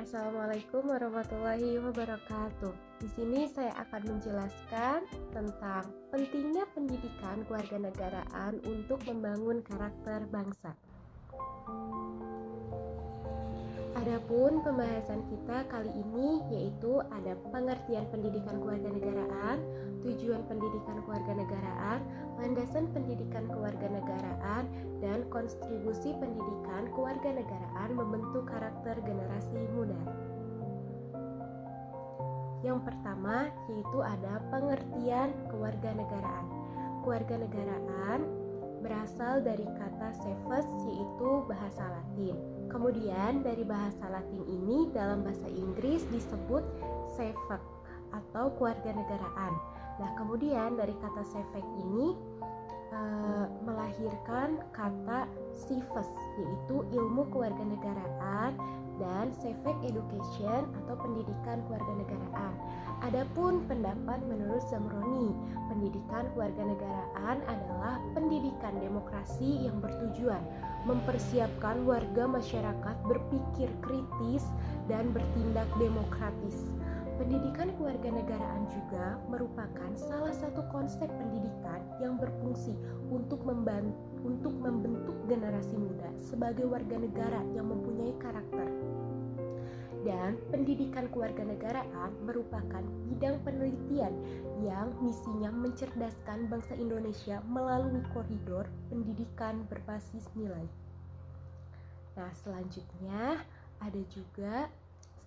Assalamualaikum warahmatullahi wabarakatuh. Di sini saya akan menjelaskan tentang pentingnya pendidikan kewarganegaraan untuk membangun karakter bangsa. Adapun pembahasan kita kali ini yaitu ada pengertian pendidikan kewarganegaraan, tujuan pendidikan kewarganegaraan, landasan pendidikan kewarganegaraan, dan kontribusi pendidikan kewarganegaraan membentuk karakter generasi muda. Yang pertama yaitu ada pengertian kewarganegaraan. Kewarganegaraan berasal dari kata civis yaitu bahasa Latin. Kemudian dari bahasa Latin ini dalam bahasa Inggris disebut civic atau kewarganegaraan. Nah, kemudian dari kata civic ini melahirkan kata civis yaitu ilmu kewarganegaraan dan civic education atau pendidikan kewarganegaraan. Adapun pendapat menurut Zamroni, pendidikan kewarganegaraan adalah pendidikan demokrasi yang bertujuan mempersiapkan warga masyarakat berpikir kritis dan bertindak demokratis. Pendidikan kewarganegaraan juga merupakan salah satu konsep pendidikan yang berfungsi untuk membentuk generasi muda sebagai warga negara yang mempunyai karakter. Dan pendidikan kewarganegaraan merupakan bidang penelitian yang misinya mencerdaskan bangsa Indonesia melalui koridor pendidikan berbasis nilai. Nah, selanjutnya ada juga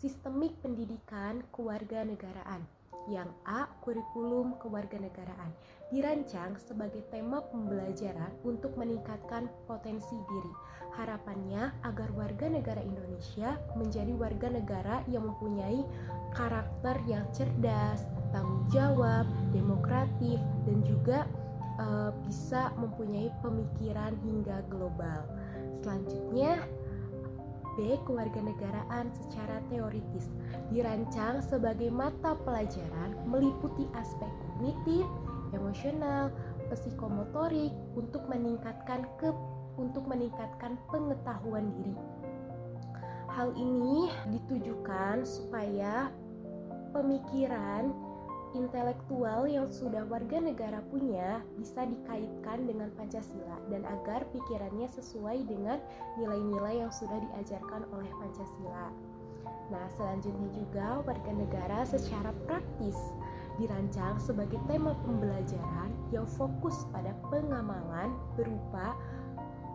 sistemik pendidikan kewarganegaraan. Yang A, kurikulum kewarganegaraan, dirancang sebagai tema pembelajaran untuk meningkatkan potensi diri. Harapannya agar warga negara Indonesia menjadi warga negara yang mempunyai karakter yang cerdas, tanggung jawab, demokratif, dan juga bisa mempunyai pemikiran hingga global. Selanjutnya B. Kewarganegaraan secara teoritis, dirancang sebagai mata pelajaran meliputi aspek kognitif, emosional, psikomotorik untuk meningkatkan pengetahuan diri. Hal ini ditujukan supaya pemikiran intelektual yang sudah warga negara punya bisa dikaitkan dengan Pancasila dan agar pikirannya sesuai dengan nilai-nilai yang sudah diajarkan oleh Pancasila. Nah, selanjutnya juga warga negara secara praktis dirancang sebagai tema pembelajaran yang fokus pada pengamalan berupa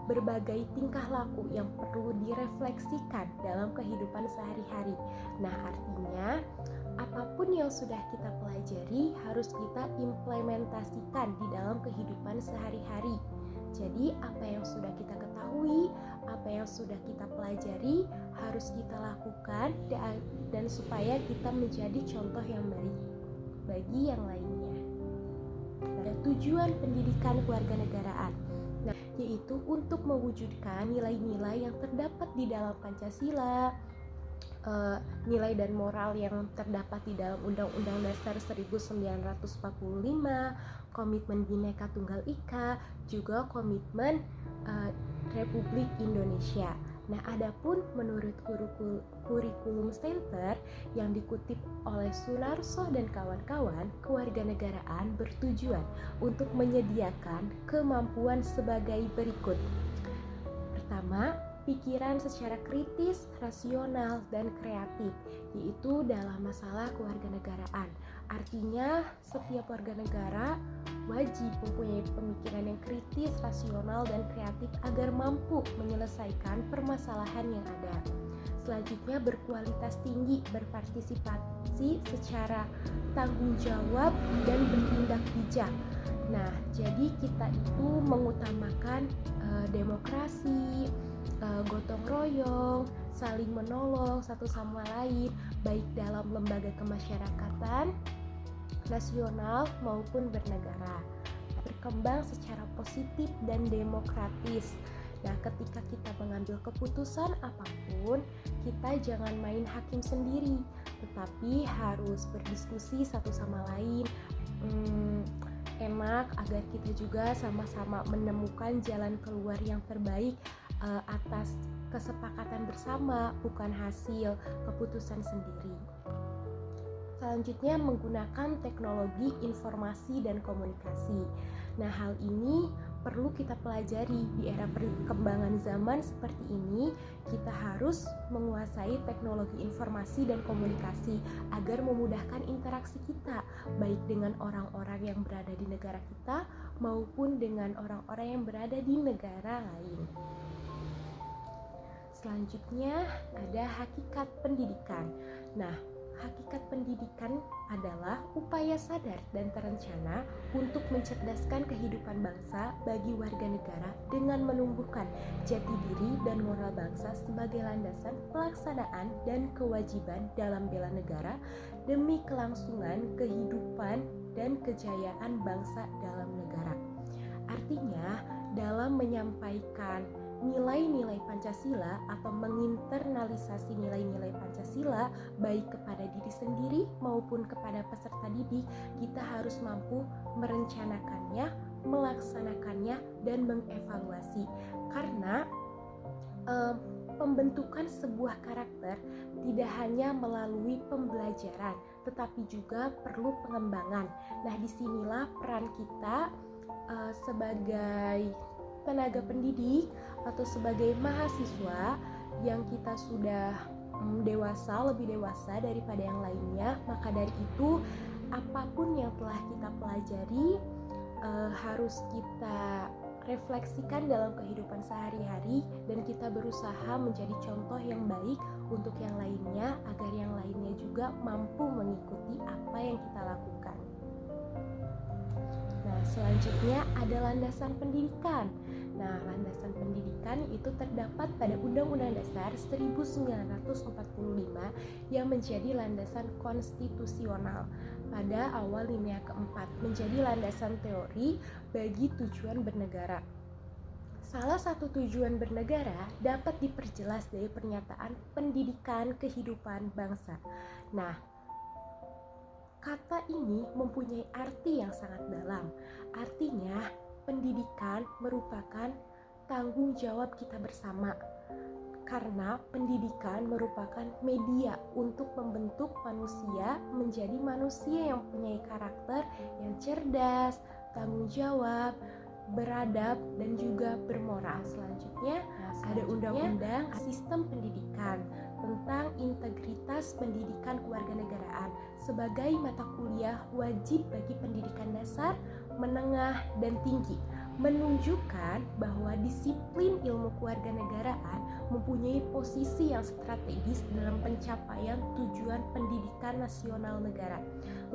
berbagai tingkah laku yang perlu direfleksikan dalam kehidupan sehari-hari. Nah, artinya apapun yang sudah kita pelajari harus kita implementasikan di dalam kehidupan sehari-hari. Jadi apa yang sudah kita ketahui, apa yang sudah kita pelajari harus kita lakukan dan supaya kita menjadi contoh yang baik bagi yang lainnya. Ada tujuan pendidikan kewarganegaraan, yaitu untuk mewujudkan nilai-nilai yang terdapat di dalam Pancasila, nilai dan moral yang terdapat di dalam Undang-Undang Dasar 1945, Komitmen Bhinneka Tunggal Ika, juga Komitmen Republik Indonesia. Nah, adapun menurut Kurikulum Center yang dikutip oleh Sunarso dan kawan-kawan, kewarganegaraan bertujuan untuk menyediakan kemampuan sebagai berikut. Pertama, pikiran secara kritis, rasional, dan kreatif, yaitu dalam masalah kewarganegaraan. Artinya, setiap warga negara wajib mempunyai pemikiran yang kritis, rasional, dan kreatif agar mampu menyelesaikan permasalahan yang ada. Selanjutnya, berkualitas tinggi, berpartisipasi secara tanggung jawab, dan bertindak bijak. Nah, jadi kita itu mengutamakan demokrasi, gotong royong, saling menolong satu sama lain, baik dalam lembaga kemasyarakatan, nasional maupun bernegara, berkembang secara positif dan demokratis. Nah, ketika kita mengambil keputusan apapun, kita jangan main hakim sendiri, tetapi harus berdiskusi satu sama lain, enak agar kita juga sama-sama menemukan jalan keluar yang terbaik atas kesepakatan bersama, bukan hasil keputusan sendiri. Selanjutnya, menggunakan teknologi informasi dan komunikasi. Nah, hal ini perlu kita pelajari di era perkembangan zaman seperti ini. Kita harus menguasai teknologi informasi dan komunikasi agar memudahkan interaksi kita, baik dengan orang-orang yang berada di negara kita maupun dengan orang-orang yang berada di negara lain. Selanjutnya ada hakikat pendidikan. Nah, hakikat pendidikan adalah upaya sadar dan terencana untuk mencerdaskan kehidupan bangsa bagi warga negara dengan menumbuhkan jati diri dan moral bangsa sebagai landasan pelaksanaan dan kewajiban dalam bela negara demi kelangsungan kehidupan dan kejayaan bangsa dalam negara. Artinya, dalam menyampaikan nilai-nilai Pancasila atau menginternalisasi nilai-nilai Pancasila baik kepada diri sendiri maupun kepada peserta didik, kita harus mampu merencanakannya, melaksanakannya, dan mengevaluasi. Karena pembentukan sebuah karakter tidak hanya melalui pembelajaran, tetapi juga perlu pengembangan. Nah, disinilah peran kita sebagai tenaga pendidik atau sebagai mahasiswa yang kita sudah lebih dewasa daripada yang lainnya. Maka dari itu, apapun yang telah kita pelajari harus kita refleksikan dalam kehidupan sehari-hari, dan kita berusaha menjadi contoh yang baik untuk yang lainnya agar yang lainnya juga mampu mengikuti apa yang kita lakukan. Nah, selanjutnya ada landasan pendidikan. Nah, landasan pendidikan itu terdapat pada Undang-Undang Dasar 1945 yang menjadi landasan konstitusional pada awal linia keempat, menjadi landasan teori bagi tujuan bernegara. Salah satu tujuan bernegara dapat diperjelas dari pernyataan pendidikan kehidupan bangsa. Nah, kata ini mempunyai arti yang sangat dalam. Artinya, pendidikan merupakan tanggung jawab kita bersama, karena pendidikan merupakan media untuk membentuk manusia menjadi manusia yang mempunyai karakter yang cerdas, tanggung jawab, beradab, dan juga bermoral. Selanjutnya ada Undang-Undang Sistem Pendidikan tentang integritas pendidikan kewarganegaraan sebagai mata kuliah wajib bagi pendidikan dasar, menengah, dan tinggi, menunjukkan bahwa disiplin ilmu kewarganegaraan mempunyai posisi yang strategis dalam pencapaian tujuan pendidikan nasional negara.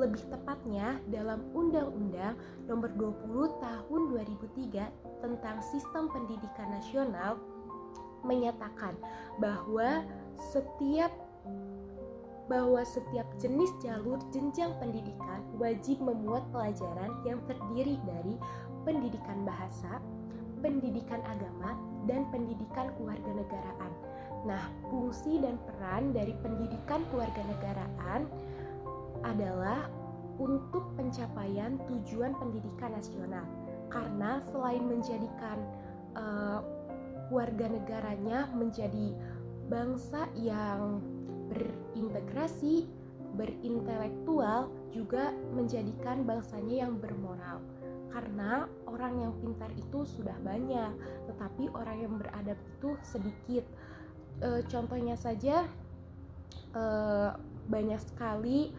Lebih tepatnya dalam Undang-Undang Nomor 20 Tahun 2003 tentang Sistem Pendidikan Nasional menyatakan bahwa setiap jenis jalur jenjang pendidikan wajib memuat pelajaran yang terdiri dari pendidikan bahasa, pendidikan agama, dan pendidikan kewarganegaraan. Nah, fungsi dan peran dari pendidikan kewarganegaraan adalah untuk pencapaian tujuan pendidikan nasional. Karena selain menjadikan warga negaranya menjadi bangsa yang berintegrasi, berintelektual, juga menjadikan bangsanya yang bermoral. Karena orang yang pintar itu sudah banyak, tetapi orang yang beradab itu sedikit. Contohnya saja, banyak sekali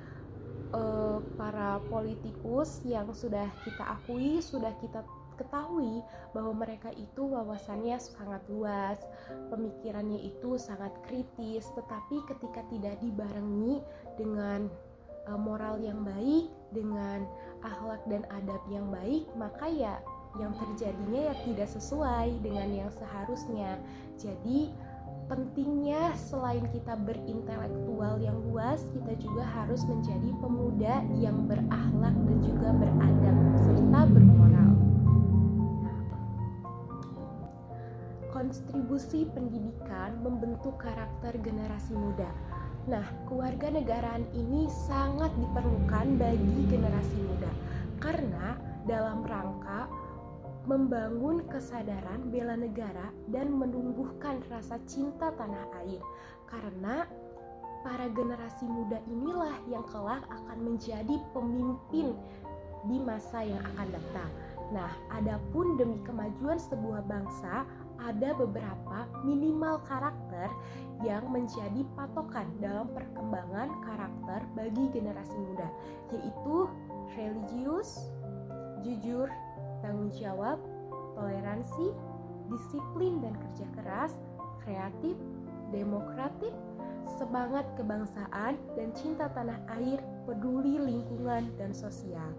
para politikus yang sudah kita akui, sudah kita ketahui bahwa mereka itu wawasannya sangat luas, pemikirannya itu sangat kritis, tetapi ketika tidak dibarengi dengan moral yang baik, dengan akhlak dan adab yang baik, maka ya yang terjadinya ya tidak sesuai dengan yang seharusnya. Jadi pentingnya selain kita berintelektual yang luas, kita juga harus menjadi pemuda yang berakhlak dan juga beradab serta bermoral. Kontribusi pendidikan membentuk karakter generasi muda. Nah, kewarganegaraan ini sangat diperlukan bagi generasi muda karena dalam rangka membangun kesadaran bela negara dan menumbuhkan rasa cinta tanah air. Karena para generasi muda inilah yang kelak akan menjadi pemimpin di masa yang akan datang. Nah, adapun demi kemajuan sebuah bangsa, ada beberapa minimal karakter yang menjadi patokan dalam perkembangan karakter bagi generasi muda, yaitu religius, jujur, tanggung jawab, toleransi, disiplin dan kerja keras, kreatif, demokratik, semangat kebangsaan, dan cinta tanah air, peduli lingkungan dan sosial.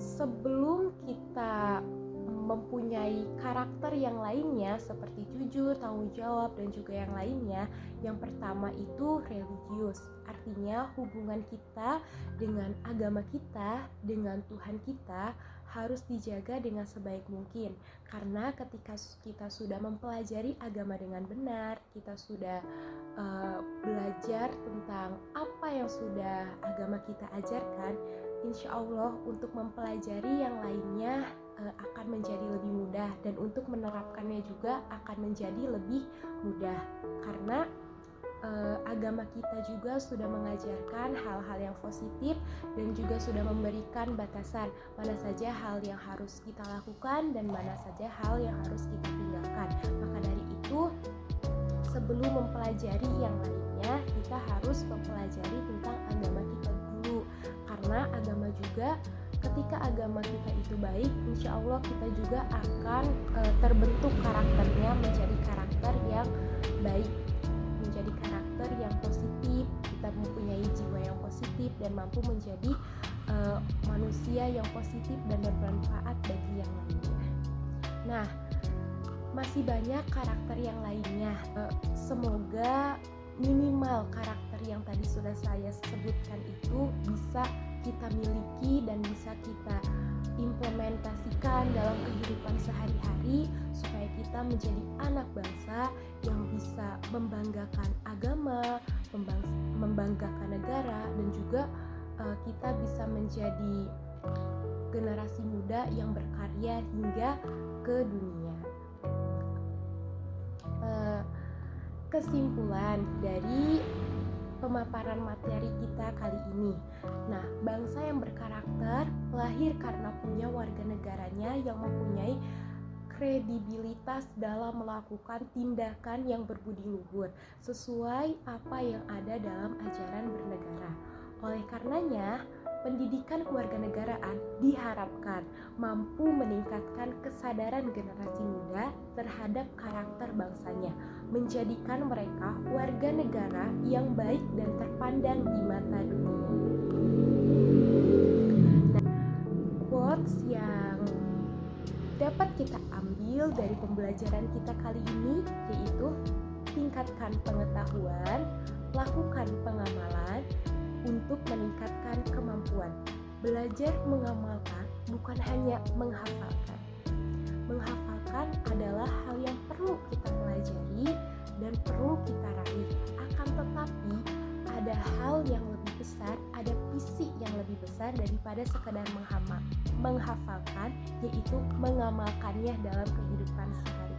Sebelum kita mempunyai karakter yang lainnya seperti jujur, tanggung jawab, dan juga yang lainnya, yang pertama itu religius. Artinya hubungan kita dengan agama kita, dengan Tuhan kita harus dijaga dengan sebaik mungkin. Karena ketika kita sudah mempelajari agama dengan benar, kita sudah belajar tentang apa yang sudah agama kita ajarkan, insya Allah untuk mempelajari yang lainnya akan menjadi lebih mudah, dan untuk menerapkannya juga akan menjadi lebih mudah. Karena agama kita juga sudah mengajarkan hal-hal yang positif dan juga sudah memberikan batasan mana saja hal yang harus kita lakukan dan mana saja hal yang harus kita tinggalkan. Maka dari itu, sebelum mempelajari yang lainnya, kita harus mempelajari tentang agama kita dulu. Karena agama juga, ketika agama kita itu baik, insya Allah kita juga akan terbentuk karakternya menjadi karakter yang baik, menjadi karakter yang positif. Kita mempunyai jiwa yang positif dan mampu menjadi manusia yang positif dan bermanfaat bagi yang lainnya. Nah, masih banyak karakter yang lainnya. Semoga minimal karakter yang tadi sudah saya sebutkan itu bisa kita miliki dan bisa kita implementasikan dalam kehidupan sehari-hari, supaya kita menjadi anak bangsa yang bisa membanggakan agama, membanggakan negara, dan juga kita bisa menjadi generasi muda yang berkarya hingga ke dunia. Kesimpulan dari pemaparan materi kita kali ini. Nah, bangsa yang berkarakter lahir karena punya warga negaranya yang mempunyai kredibilitas dalam melakukan tindakan yang berbudi luhur sesuai apa yang ada dalam ajaran bernegara. Oleh karenanya, pendidikan kewarganegaraan diharapkan mampu meningkatkan kesadaran generasi muda terhadap karakter bangsanya, menjadikan mereka warga negara yang baik dan terpandang di mata dunia. Nah, quotes yang dapat kita ambil dari pembelajaran kita kali ini yaitu: tingkatkan pengetahuan, lakukan pengamalan untuk meningkatkan kemampuan. Belajar mengamalkan bukan hanya menghafalkan. Menghafalkan adalah hal yang perlu kita pelajari dan perlu kita raih. Akan tetapi ada hal yang lebih besar, ada visi yang lebih besar daripada sekadar menghafalkan, yaitu mengamalkannya dalam kehidupan sehari-hari.